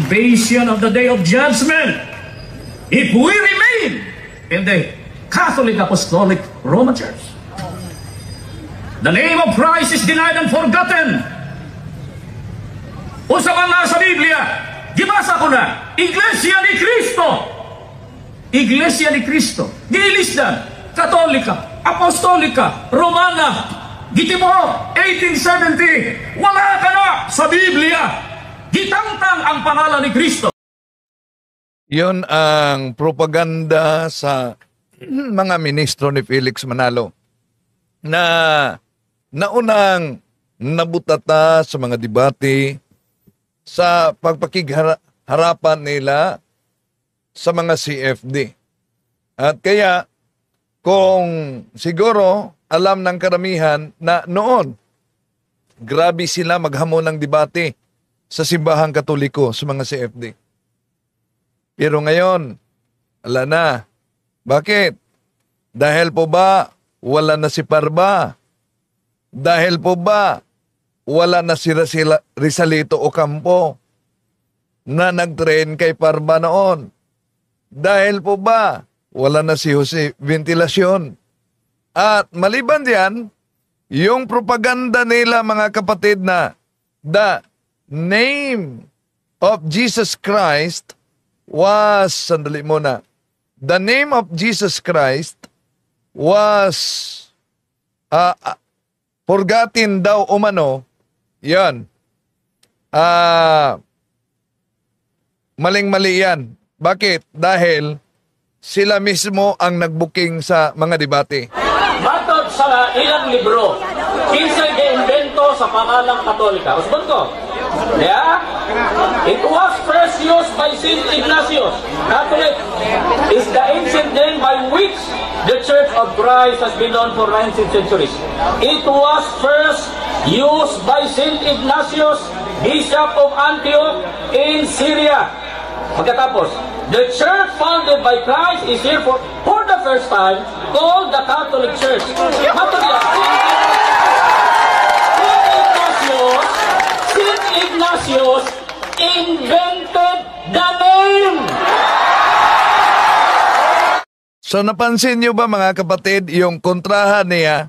anticipation of the day of judgment, if we remain in the Catholic Apostolic Roman Church. The name of Christ is denied and forgotten. Usa man nga sa Biblia, gibasa ko na, Iglesia ni Cristo. Iglesia ni Cristo. Gilisdan, Katolika, Apostolika, Romana, Gitimo, 1870. Wala ka na sa Biblia. Gitangtang ang pangalan ni Cristo. Yun ang propaganda sa mga ministro ni Felix Manalo na naunang nabutata sa mga debate sa pagpakigharapan nila sa mga CFD. At kaya kung siguro alam ng karamihan na noon grabe sila maghamon ng debate sa simbahang Katoliko sa mga CFD. Pero ngayon, ala na. Bakit? Dahil po ba wala na si Parba? Dahil po ba wala na si Rizalito Ocampo na nag-train kay Parba noon? Dahil po ba wala na si Jose Ventilacion? At maliban diyan, yung propaganda nila mga kapatid na the name of Jesus Christ was, sandali muna, the name of Jesus Christ was forgotten daw umano. Yan. Maling-mali yan. Bakit? Dahil sila mismo ang nagbuking sa mga debate. Matod sa ilang libro, kinsay gi-invento sa pangalang Katolika. Usbon ko. Yeah? It was first used by Saint Ignatius. Catholic is the ancient name by which the Church of Christ has been known for 19th centuries. It was first used by Saint Ignatius, Bishop of Antioch in Syria. Pagkatapos, the church founded by Christ is here for the first time called the Catholic Church. Saint Ignatius invented the name. So napansin nyo ba mga kapatid yung kontrahan niya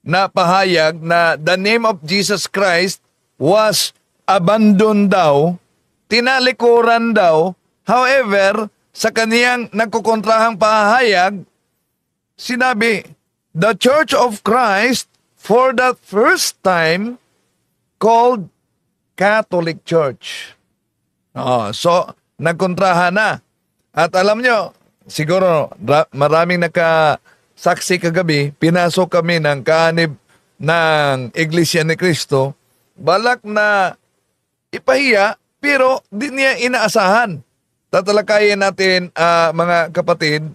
na pahayag na the name of Jesus Christ was abandoned daw, tinalikuran daw. However, sa kaniyang nagkukontrahang pahayag, sinabi, the Church of Christ for the first time called Catholic Church. So, nagkontrahan na. At alam nyo, siguro maraming nakasaksi kagabi, pinasok kami ng kaanib ng Iglesia ni Cristo, balak na ipahiya, pero di niya inaasahan. Tatalakayin natin mga kapatid,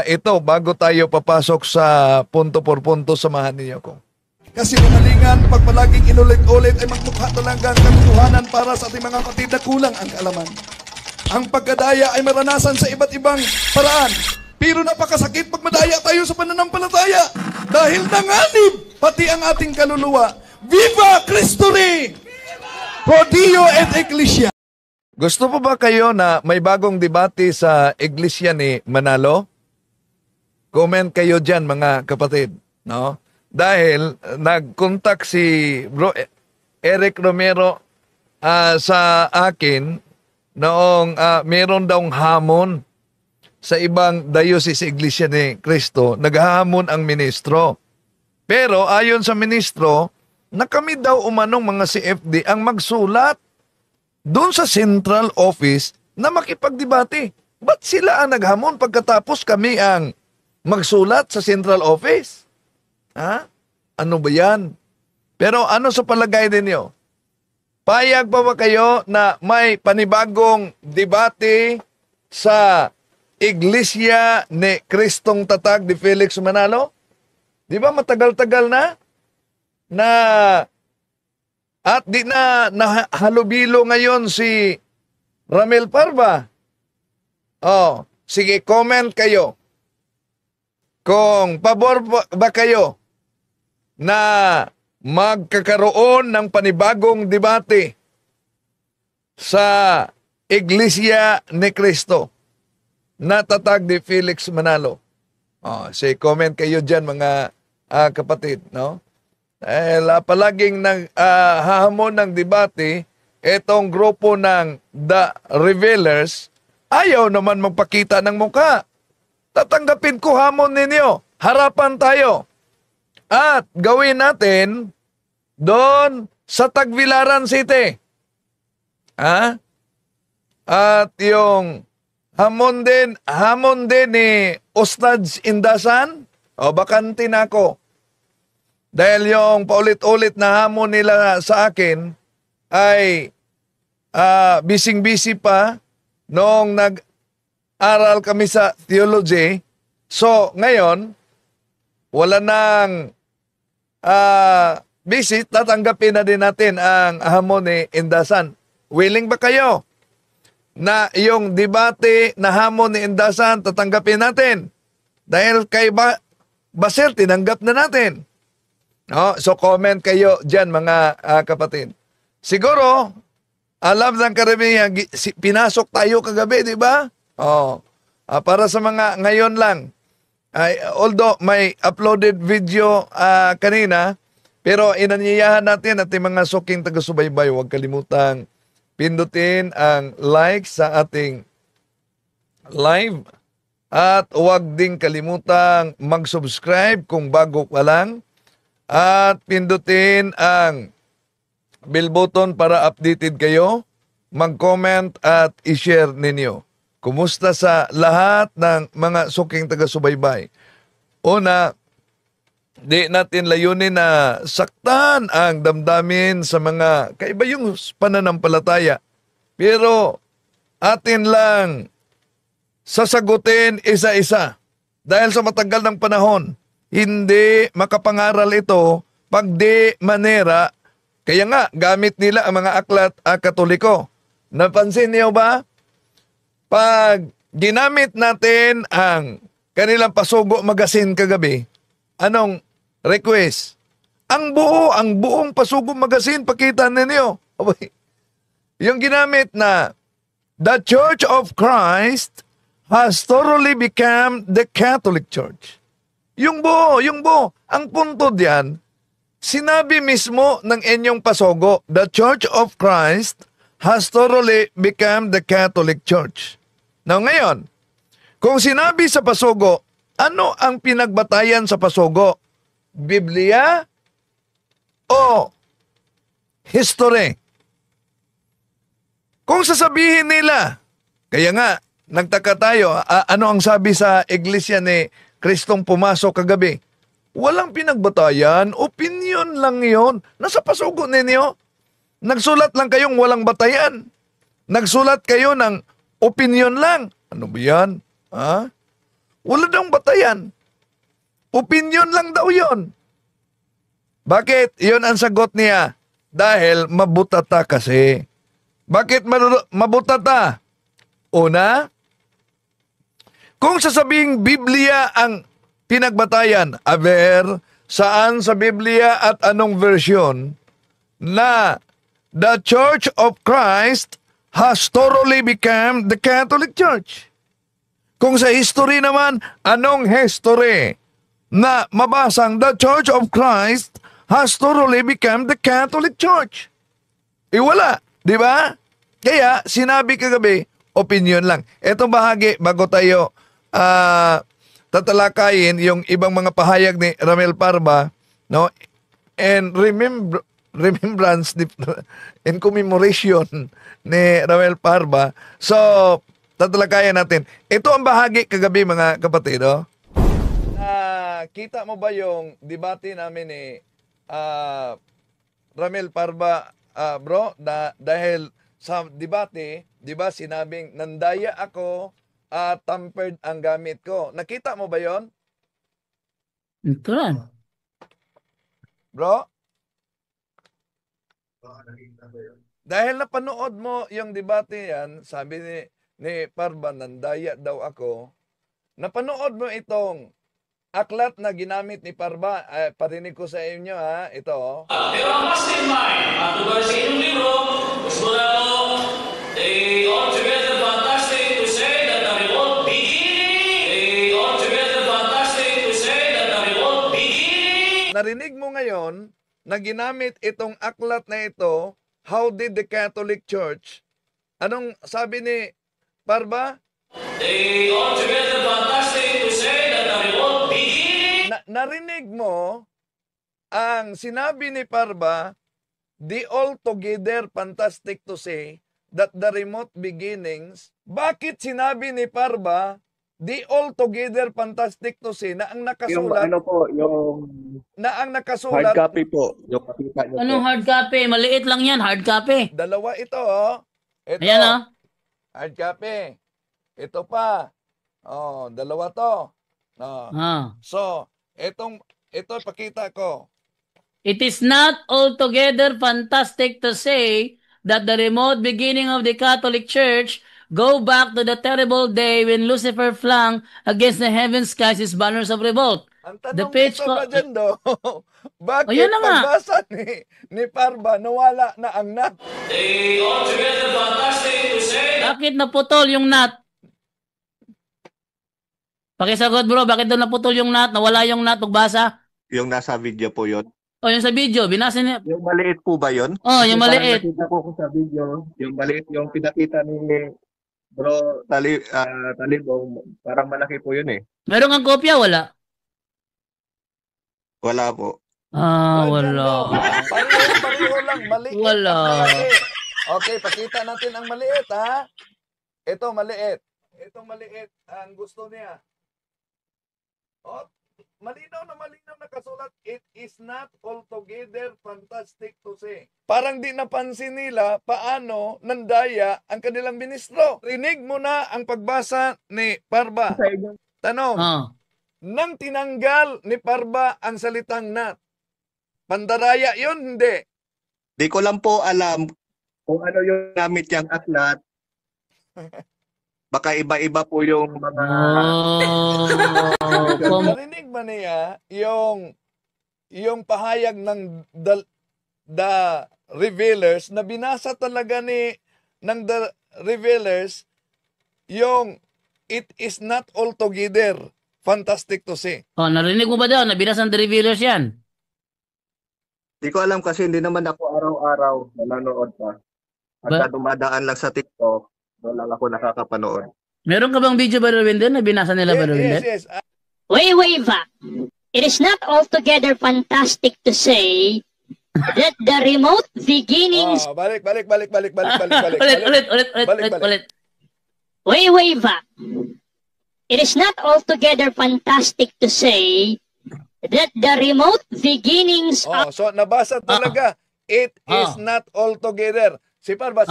ito bago tayo papasok sa punto por punto, samahan niyo ko. Kasi kamalingan, pag palaging inulit-ulit ay magmukha talaga ang katotohanan para sa ating mga kapatid na kulang ang kaalaman. Ang pagkadaya ay maranasan sa iba't ibang paraan. Pero napakasakit pag madaya tayo sa pananampalataya dahil nanganib pati ang ating kaluluwa. Viva Cristo Rey! Pro Dio et Ecclesia! Gusto po ba kayo na may bagong debate sa Iglesia ni Manalo? Comment kayo dyan mga kapatid. No? Dahil nag-contact si Bro Eric Romero sa akin noong meron daw hamon sa ibang diocese Iglesia ni Cristo. Naghahamon ang ministro. Pero ayon sa ministro, na kami daw umanong mga CFD ang magsulat doon sa central office na makipagdebate. Ba't sila ang naghamon pagkatapos kami ang magsulat sa central office? Ha? Ano ba yan? Pero ano sa palagay ninyo? Payag pa ba kayo na may panibagong debate sa Iglesia ni Kristong Tatag ni Felix Manalo? Di ba matagal-tagal na? At di na halubilo ngayon si Ramil Parba. Sige, comment kayo. Kung pabor ba kayo na magkakaroon ng panibagong debate sa Iglesia ni Cristo. Natatag ni Felix Manalo. Say comment kayo dyan mga kapatid, no? Palaging hahamon ng debate, itong grupo ng The Revealers, ayaw naman magpakita ng mukha. Tatanggapin ko hamon ninyo. Harapan tayo. At gawin natin doon sa Tagbilaran City. At yung hamon din ni Ustads Indasan, bakante na ako. Dahil yung paulit-ulit na hamon nila sa akin ay bising-busy pa noong nag-aral kami sa theology. So, ngayon, wala nang busy, tatanggapin na din natin ang hamon ni Indasan. Willing ba kayo na yung debate na hamon ni Indasan tatanggapin natin? Dahil kay Basil, tinanggap na natin. So comment kayo dyan mga kapatid. Siguro, alam ng karamihan, pinasok tayo kagabi, di ba? Para sa mga ngayon lang. Although may uploaded video kanina, pero inanyayahan natin at yung mga suking taga-subaybay, huwag kalimutang pindutin ang like sa ating live at huwag ding kalimutang mag-subscribe kung bago pa lang at pindutin ang bell button para updated kayo, mag-comment at i-share ninyo. Kumusta sa lahat ng mga suking taga-subaybay? Una, di natin layunin na saktan ang damdamin sa mga kaiba yung pananampalataya. Pero atin lang sasagutin isa-isa. Dahil sa matagal ng panahon, hindi makapangaral ito pag di manera. Kaya nga, gamit nila ang mga aklat Katoliko. Napansin niyo ba? Pag ginamit natin ang kanilang Pasugo Magazine kagabi, anong request? Ang buong Pasugo Magazine, pakita ninyo. Yung ginamit na, the Church of Christ has thoroughly become the Catholic Church. Yung buo. Ang punto diyan, sinabi mismo ng inyong Pasugo, the Church of Christ has thoroughly become the Catholic Church. Now ngayon, kung sinabi sa Pasugo, ano ang pinagbatayan sa Pasugo? Biblia o history? Kung sasabihin nila, kaya nga, nagtaka tayo, ano ang sabi sa Iglesia ni Kristong pumasok kagabi? Walang pinagbatayan, opinion lang yon. Nasa Pasugo ninyo. Nagsulat lang kayong walang batayan. Nagsulat kayo ng opinion lang. Ano ba yan? Wala daw batayan. Opinion lang daw yon. Bakit? Yon ang sagot niya. Dahil mabutata kasi. Bakit mabutata? Una, kung sasabing Biblia ang pinagbatayan, saan sa Biblia at anong version na the Church of Christ has thoroughly become the Catholic Church? Kung sa history naman, anong history na mabasang the Church of Christ has thoroughly become the Catholic Church? Wala, di ba? Kaya, sinabi kagabi, opinion lang. Etong bahagi, bago tayo tatalakayin yung ibang mga pahayag ni Ramel Parba, no? And remembrance in commemoration ni Ramel Parba. So, tatalakayan natin. Ito ang bahagi kagabi mga kapatid, no? Kita mo ba yung debate namin ni Ramel Parba, bro? Dahil sa debate, di ba sinabing nandaya ako at tampered ang gamit ko. Nakita mo ba yon? Ito lang. Bro? Dahil napanood mo yung debate yan, sabi ni Parba, nandaya daw ako. Napanood mo itong aklat na ginamit ni Parba. Parinig ko sa inyo ito. Pero ang mastermind, at sa inyong libro, gusto na they all together narinig mo ngayon na ginamit itong aklat na ito, How Did the Catholic Church? Anong sabi ni Parba? They altogether fantastic to say that the remote beginning. Narinig mo ang sinabi ni Parba, the altogether fantastic to say that the remote beginnings. Bakit sinabi ni Parba, the altogether fantastic to say na ang Yung nakasulat, ano po, yung na ang hard nakasulat, copy po. Yung pakita nyo Anong po. hard copy? Maliit lang yan, hard copy. dalawa ito, oh. Ito, Ayan oh. hard copy. Ito pa. Oh, dalawa to. Oh. Ah. So, ito pakita ko. It is not altogether fantastic to say that the remote beginning of the Catholic Church go back to the terrible day when Lucifer flung against the heaven skies his banners of revolt. Ang The tanong page dito ko- ba dyan, do? Bakit Ayun na nga. pagbasa ni Parba, nawala na ang nat? They altogether fantastic to say that Bakit naputol yung nut? Pakisagot bro, bakit doon naputol yung nut? Nawala yung nut pagbasa? Yung nasa video po yun. O yung sa video, binasa niya. Yung maliit po ba yun? Oh, yung Kasi parang maliit. nakita ko sa video, yung maliit, yung pinakita ni Bro Talibong, parang malaki po yun eh. Meron kang kopya? Wala. Wala po. Ah, Andyan, wala. do. Pareho lang, maliit. Wala. ang maliit. Okay, pakita natin ang maliit, ha? Ito, maliit. Ito, maliit. Ang gusto niya. Oh, malinaw na nakasulat, it is not altogether fantastic to say. Parang di napansin nila paano nandaya ang kanilang ministro. Rinig mo na ang pagbasa ni Parba. Tanong, Ah. nang tinanggal ni Parba ang salitang nat, pandaraya yun, hindi. Di ko lang po alam kung ano yung gamit yung aklat. Baka iba-iba po yung mga... Oh. Narinig ba niya yung pahayag ng the Revealers na binasa talaga ng the Revealers yung it is not altogether fantastic to say. Oh, narinig mo ba daw? Nabinasan the revealers yan. Di ko alam kasi hindi naman ako araw-araw nanonood pa. Pagka dumadaan lang sa TikTok, doon lang ako nakakapanood. Meron ka bang video ba rin doon? Nabinasa nila ba rin? Yes. Wait, Va. It is not altogether fantastic to say that the remote beginnings. Oh, balik. Ulit. Balik. Wait, Va. It is not altogether fantastic to say that the remote beginnings Oh, so nabasa talaga. It is not altogether. Si Parba.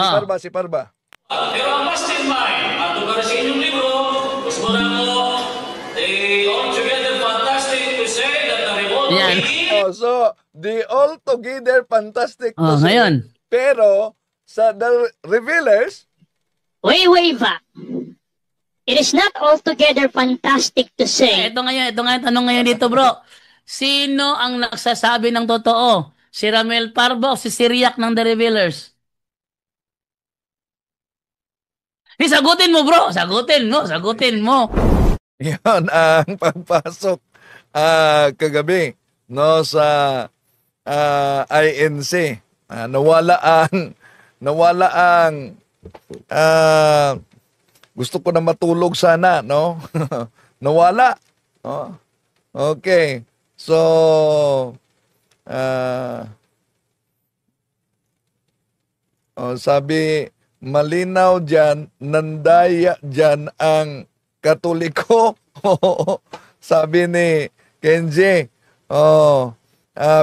pero ang must in mind, at lugar sa inyong libro, gusto na ko, they altogether fantastic to say that the remote Yan. beginning. Oh, so the altogether fantastic to Oh, say. ngayon. Pero sa the Revealers, Wait, Va. It is not altogether fantastic to say Ito nga yung tanong ngayon dito, bro. Sino ang nagsasabi ng totoo? Si Ramel Parbo o si Syriac ng The Revealers? Sagutin mo, bro. Sagutin mo. yan ang pagpasok kagabi no sa INC. Nawala ang gusto ko na matulog sana, no? Nawala. Oh. Okay. So sabi malinaw dyan, nandaya dyan ang Katoliko. Sabi ni Kenji,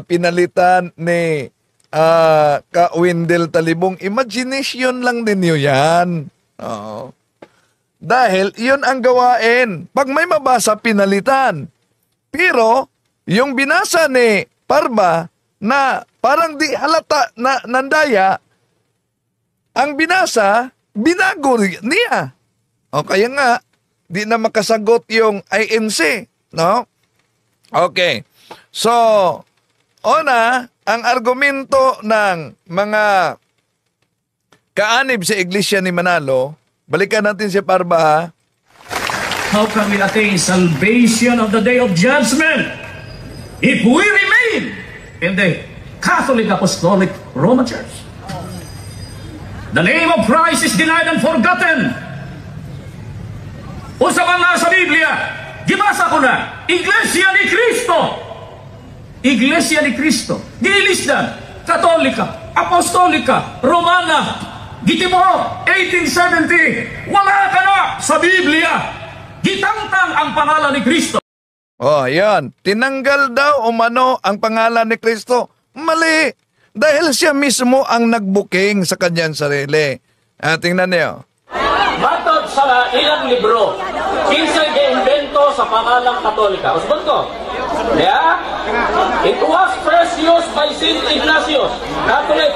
pinalitan ni Ka-Windel Talibong. Imagination lang ninyo yan. Dahil yun ang gawain. Pag may mabasa, pinalitan. Pero, yung binasa ni Parba na parang di halata na nandaya, ang binasa, binago niya. O kaya nga, di na makasagot yung INC. No? Okay. So, una, ang argumento ng mga kaanib sa Iglesia ni Manalo, balikan natin si Parba, ha? How can we attain salvation of the day of judgment if we remain in the Catholic Apostolic Roman Church. The name of Christ is denied and forgotten. Usa man na sa Biblia, gibasa ko na, Iglesia ni Cristo. Iglesia ni Cristo. Gilisdan, Katolika, Apostolika, Romana, Gitimo, 1870. Wala ka na sa Biblia. Gitangtang ang pangalan ni Cristo. Oh, yan. Tinanggal daw umano ang pangalan ni Kristo. Mali. Dahil siya mismo ang nagbuking sa kanyang sarili. Tingnan niyo. Matod sa ilang libro, kinsay gi-invento sa pangalang Katolika. Usbon ko. Yeah? It was first used by Saint Ignatius. Catholic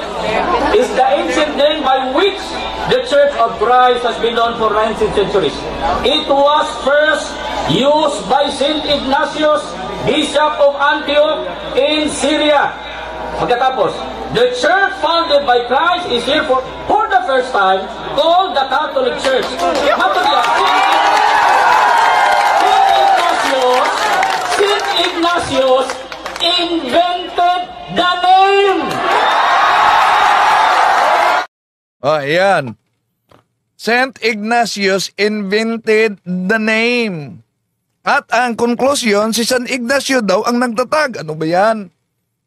is the ancient name by which the Church of Christ has been known for 19 centuries. It was first used by Saint Ignatius, Bishop of Antioch in Syria. Pagkatapos, the church founded by Christ is here for the first time called the Catholic Church. Saint Ignatius invented the name. Oh, yan. Saint Ignatius invented the name. At ang konklusyon, si San Ignacio daw ang nagtatag. Ano ba yan?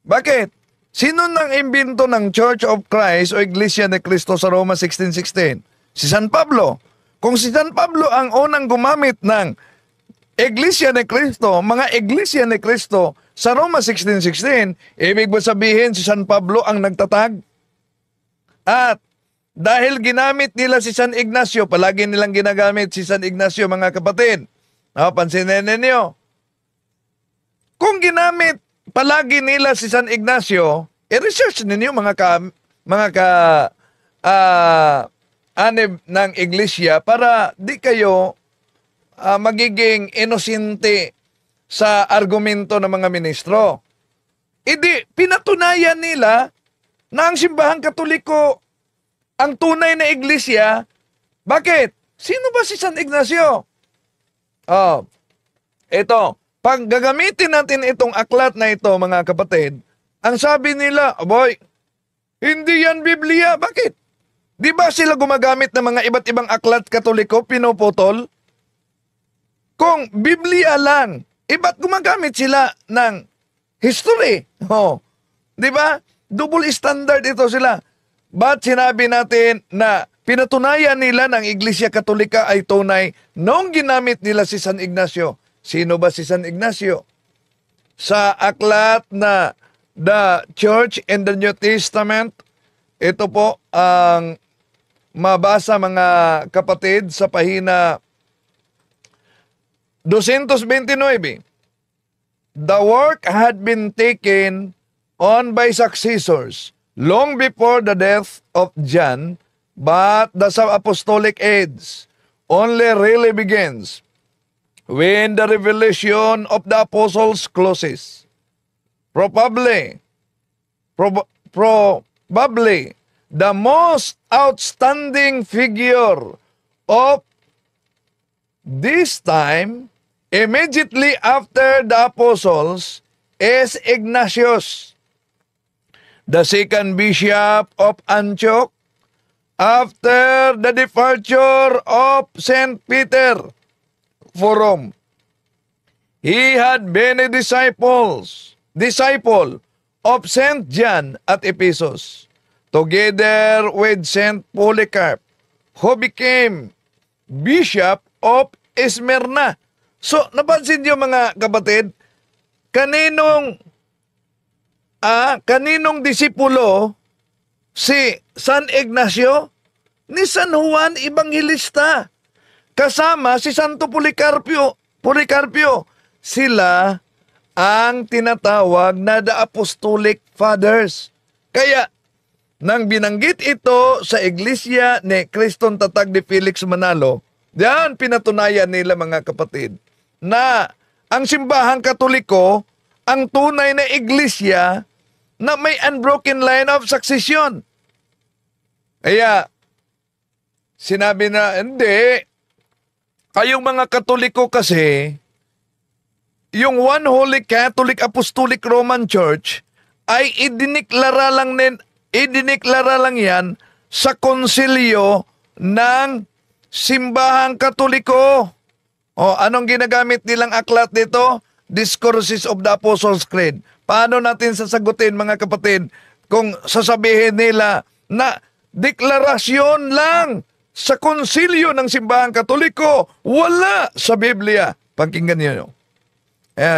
Bakit? Sino nang imbento ng Church of Christ o Iglesia ni Cristo sa Roma 16:16? Si San Pablo. Kung si San Pablo ang unang gumamit ng Iglesia ni Cristo, mga Iglesia ni Cristo sa Roma 16:16, ibig ba sabihin si San Pablo ang nagtatag? At dahil ginamit nila si San Ignacio, palagi nilang ginagamit si San Ignacio, mga kapatid. Pansinin ninyo. Kung ginamit palagi nila si San Ignacio, i-research ninyo anib ng iglesia para di kayo magiging inosente sa argumento ng mga ministro. Idi, pinatunayan nila na ang simbahang Katoliko ang tunay na iglesia. Bakit? Sino ba si San Ignacio? Ito. Pag gagamitin natin itong aklat na ito, mga kapatid, ang sabi nila, aboy, hindi yan Biblia. Bakit? Di ba sila gumagamit ng mga iba't ibang aklat Katoliko, pinuputol? Kung Biblia lang, iba't gumagamit sila ng history? Di ba? Double standard ito sila. Ba't sinabi natin na pinatunayan nila ng Iglesia Katolika ay tunay nung ginamit nila si San Ignacio? Sino ba si San Ignacio? Sa aklat na The Church in the New Testament, ito po ang mabasa, mga kapatid, sa pahina 229. The work had been taken on by successors long before the death of John, but the apostolic age only really begins when the revelation of the apostles closes. Probably, the most outstanding figure of this time, immediately after the apostles, is Ignatius, the second bishop of Antioch, after the departure of St. Peter for Rome. He had been a disciple of St. John at Ephesus, together with St. Polycarp, who became bishop of Smyrna. So, napansin niyo, mga kapatid, kaninong disipulo si San Ignacio? Ni San Juan Evangelista. Kasama si Santo Policarpio. Sila ang tinatawag na the Apostolic Fathers. Kaya, nang binanggit ito sa Iglesia ni Criston Tatag de Felix Manalo, diyan pinatunayan nila, mga kapatid, na ang simbahang Katoliko ang tunay na iglesia na may unbroken line of succession. Kaya, sinabi na, hindi, kayong mga Katoliko kasi, yung One Holy Catholic Apostolic Roman Church, ay idiniklara lang yan sa konsilyo ng simbahang Katoliko. O, anong ginagamit nilang aklat dito? Discourses of the Apostles' Creed. Paano natin sasagutin, mga kapatid, kung sasabihin nila na deklarasyon lang sa konsilyo ng simbahang Katoliko, wala sa Biblia? Pakinggan niyo.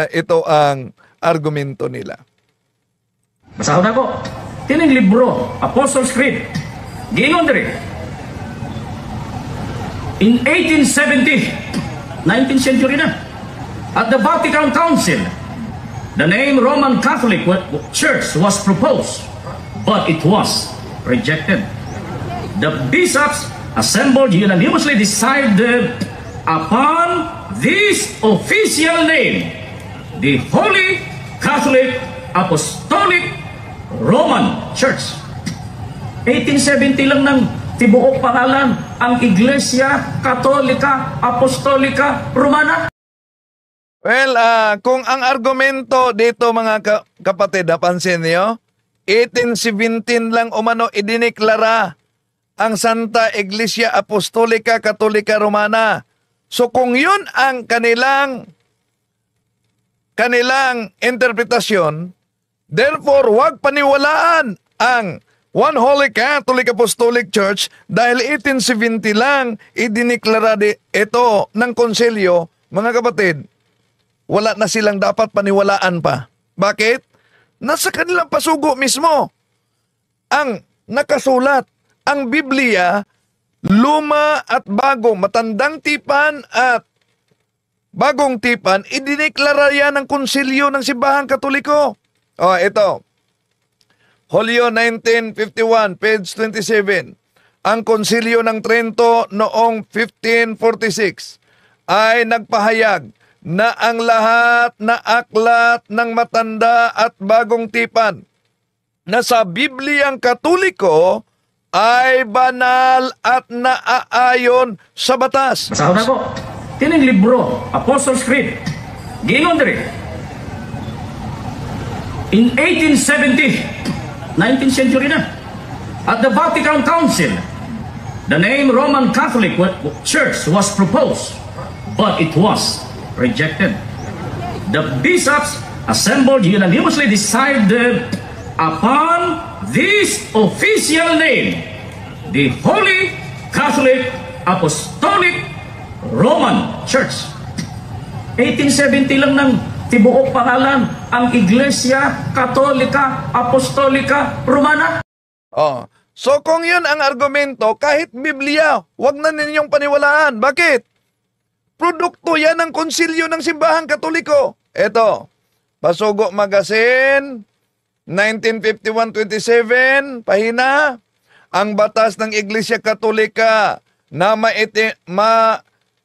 Ito ang argumento nila. Basahon ako. Tining libro, Apostles' Creed. Giingon diri. In 1870, 19th century na, at the Vatican Council, the name Roman Catholic Church was proposed, but it was rejected. The bishops assembled unanimously decided upon this official name, the Holy Catholic Apostolic Roman Church. 1870 lang ng tibuok pangalan ang Iglesia Katolika Apostolika Romana. Well, kung ang argumento dito, mga kapatid, napansin niyo, 1817 lang umano idiniklara ang Santa Iglesia Apostolika Katolika Romana. So kung yun ang kanilang interpretasyon, therefore wag paniwalaan ang One Holy Catholic Apostolic Church dahil 1870 lang idiniklara ito ng konsilyo. Mga kapatid, wala na silang dapat paniwalaan pa. Bakit? Nasa kanilang pasugo mismo ang nakasulat. Ang Biblia, luma at bago, matandang tipan at bagong tipan, idiniklara yan ng konsilyo ng Simbahang Katoliko. Ito. Hulyo 1951, page 27. Ang konsilyo ng Trento noong 1546 ay nagpahayag na ang lahat na aklat ng matanda at bagong tipan na sa Bibliang Katoliko ay banal at naaayon sa batas. Basahon ako. Tining libro, Apostles' Creed. Giingon diri. In 1870, 19th century na, at the Vatican Council, the name Roman Catholic Church was proposed, but it was rejected. The bishops assembled unanimously decided upon this official name, the Holy Catholic Apostolic Roman Church. 1870 lang ng tibuok pangalan ang Iglesia Katolika Apostolika Romana. So kung yun ang argumento, kahit Biblia, wag na ninyong paniwalaan. Bakit? Produkto yan ng konsilyo ng Simbahang Katoliko. Ito, Pasugo Magazine, 1951-27, pahina, ang batas ng Iglesia Katolika na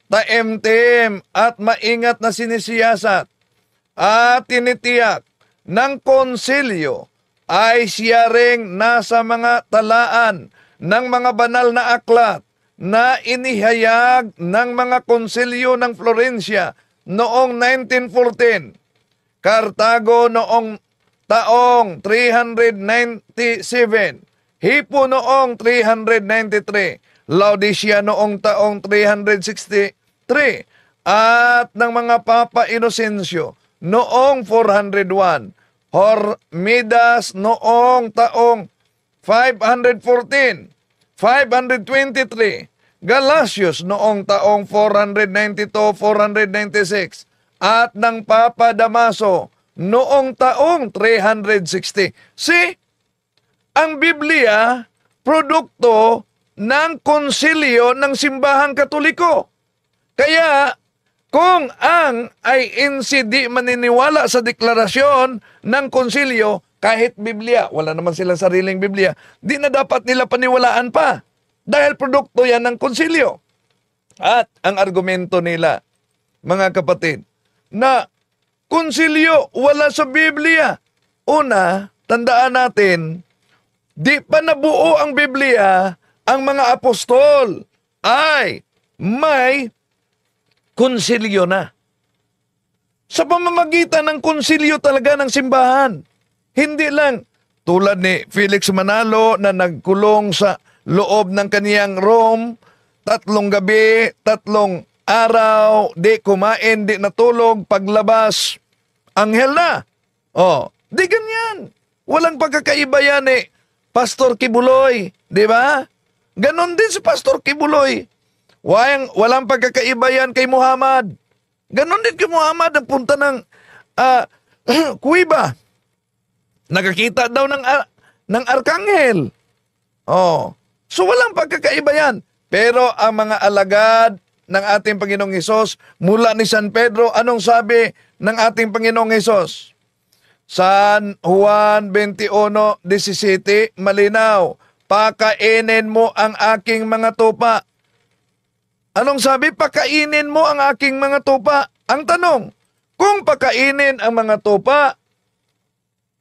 taimtim at maingat na sinisiyasat at tinitiyak ng konsilyo ay siya ring nasa mga talaan ng mga banal na aklat na inihayag ng mga konsilyo ng Florencia noong 1914, Cartago noong taong 397, Hippo noong 393, Laodicea noong taong 363, at ng mga Papa Inocencio noong 401, Hormidas noong taong 514, 523, Galasius noong taong 492-496, at ng Papa Damaso noong taong 360. See, ang Biblia, produkto ng konsilyo ng Simbahang Katoliko. Kaya, kung ang INC di maniniwala sa deklarasyon ng konsilyo, kahit Biblia, wala naman silang sariling Biblia, di na dapat nila paniwalaan pa. Dahil produkto yan ng konsilyo. At ang argumento nila, mga kapatid, na konsilyo wala sa Biblia. Una, tandaan natin, di pa nabuo ang Biblia, ang mga apostol ay may konsilyo na. Sa pamamagitan ng konsilyo talaga ng simbahan, Hindi lang tulad ni Felix Manalo na nagkulong sa loob ng kaniyang room, 3 gabi, 3 araw, di kumain, di natulog, paglabas, anghel na. Oh, di ganyan. Walang pagkakaiba yan eh. Pastor Kibuloy, di ba? Ganon din si Pastor Kibuloy. Walang pagkakaiba yan kay Muhammad. Ganon din kay Muhammad ang punta ng kuiba. Nakakita daw ng arkanghel. Oh. So walang pagkakaiba yan. Pero ang mga alagad ng ating Panginoong Hesus mula ni San Pedro, anong sabi ng ating Panginoong Hesus? San Juan 21:17, malinaw, pakainin mo ang aking mga tupa. Anong sabi? Pakainin mo ang aking mga tupa. Ang tanong, kung pakainin ang mga tupa,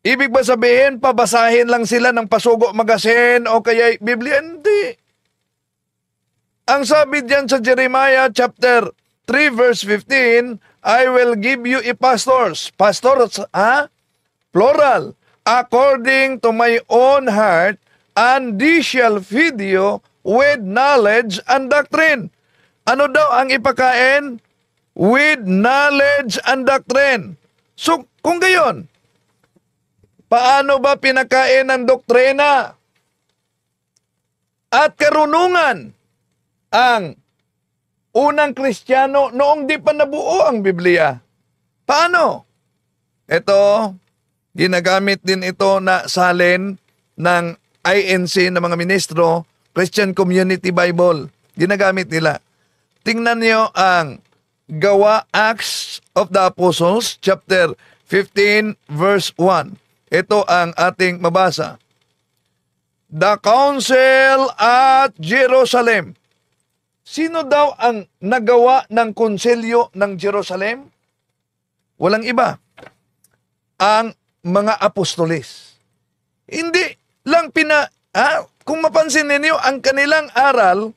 ibig ba sabihin, pabasahin lang sila ng Pasugo Magazine o kaya Biblia? Hindi. Ang sabi diyan sa Jeremiah chapter 3 verse 15, I will give you a pastors. Pastors, plural. According to my own heart, and they shall feed you with knowledge and doctrine. Ano daw ang ipakain? With knowledge and doctrine. So, kung gayon, paano ba pinakain ng doktrina at karunungan ang unang Kristiyano noong di pa nabuo ang Biblia? Paano? Ito, ginagamit din ito na salin ng INC na mga ministro, Christian Community Bible. Ginagamit nila. Tingnan niyo ang Gawa, Acts of the Apostles, chapter 15, verse 1. Ito ang ating mabasa. The Council at Jerusalem. Sino daw ang nagawa ng konselyo ng Jerusalem? Walang iba. Ang mga apostolis. Hindi lang kung mapansin ninyo, ang kanilang aral,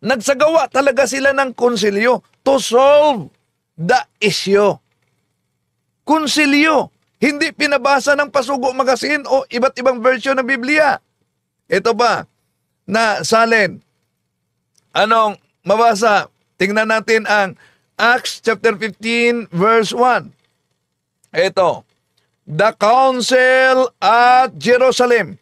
nagsagawa talaga sila ng konselyo to solve the issue. Konselyo. Hindi pinabasa ng Pasugo Magazine o iba't ibang version ng Biblia. Ito pa, na salin. Anong mabasa? Tingnan natin ang Acts chapter 15 verse 1. Ito, the council at Jerusalem.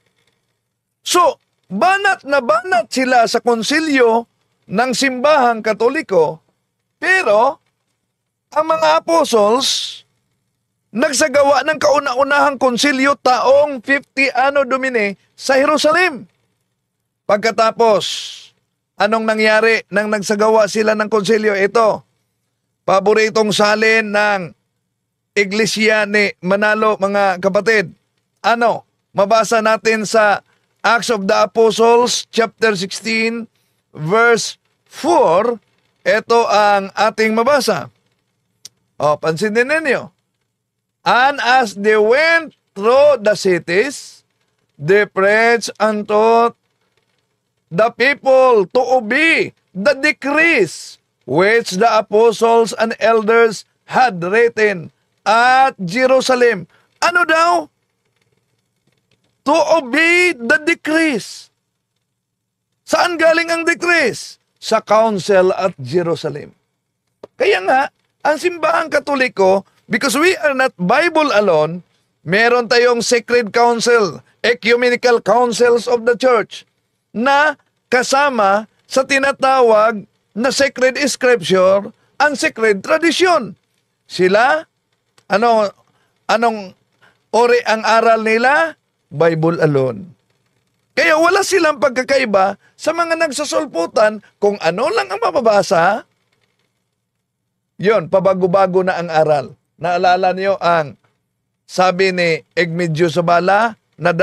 So, banat na banat sila sa konsilyo ng simbahang Katoliko, pero ang mga apostles nagsagawa ng kauna-unahang konsilyo taong 50 Anno Domini sa Jerusalem. Pagkatapos, anong nangyari nang nagsagawa sila ng konsilyo? Ito, paboritong salin ng Iglesia ni Manalo, mga kapatid. Ano? Mabasa natin sa Acts of the Apostles, chapter 16, verse 4. Ito ang ating mabasa. O, pansinin ninyo. And as they went through the cities, they preached unto the people to obey the decrees which the apostles and elders had written at Jerusalem. Ano daw? To obey the decrees. Saan galing ang decrees? Sa council at Jerusalem. Kaya nga, ang simbahang Katoliko, because we are not Bible alone, meron tayong sacred council, ecumenical councils of the church, na kasama sa tinatawag na sacred scripture, ang sacred tradition. Sila, anong ori ang aral nila? Bible alone. Kaya wala silang pagkakaiba sa mga nagsasulputan kung ano lang ang mababasa. Yon, pabago-bago na ang aral. Naalala niyo ang sabi ni Egmedio Zabala, na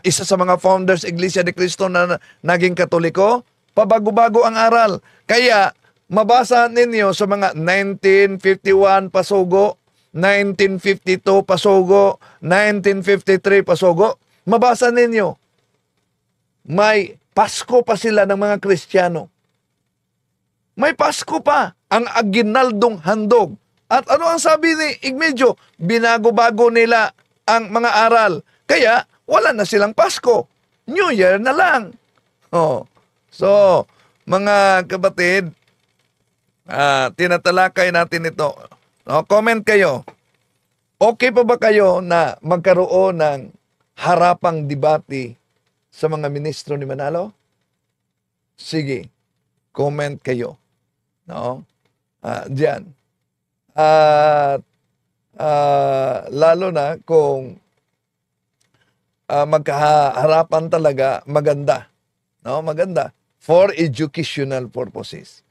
isa sa mga founders Iglesia ni Cristo na naging Katoliko, pabago-bago ang aral. Kaya, mabasa ninyo sa mga 1951 Pasugo, 1952 Pasugo, 1953 Pasugo, mabasa ninyo, may Pasko pa sila ng mga Kristiyano. May Pasko pa, ang aginaldong handog. At ano ang sabi ni Igmedio? Binago-bago nila ang mga aral. Kaya, wala na silang Pasko. New Year na lang. Oh. So, mga kapatid, tinatalakay natin ito. No, comment kayo. Okay pa ba kayo na magkaroon ng harapang debate sa mga ministro ni Manalo? Sige, comment kayo. No? Diyan. At lalo na kung magkaharapan talaga, maganda. No, maganda. For educational purposes.